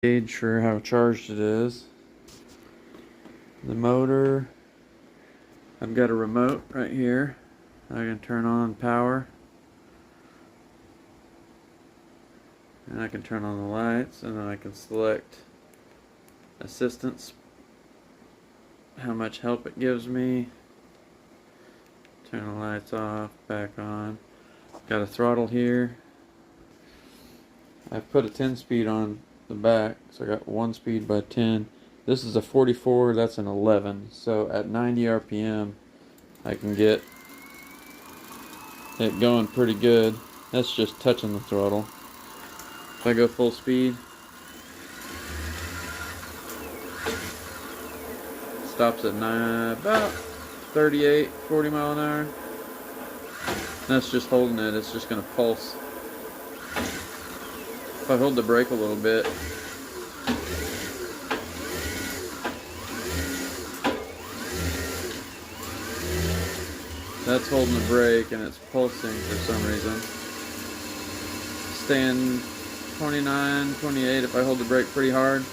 Gauge for how charged it is. The motor, I've got a remote right here. I can turn on power. And I can turn on the lights, and then I can select assistance, how much help it gives me. Turn the lights off, back on. Got a throttle here. I've put a 10-speed on the back, so I got 1 speed by 10. This is a 44, that's an 11. So at 90 RPM, I can get it going pretty good. That's just touching the throttle. If I go full speed, stops at about 38, 40 mile an hour. That's just holding it, it's just going to pulse. If I hold the brake a little bit, that's holding the brake and it's pulsing for some reason. Staying 29, 28 if I hold the brake pretty hard.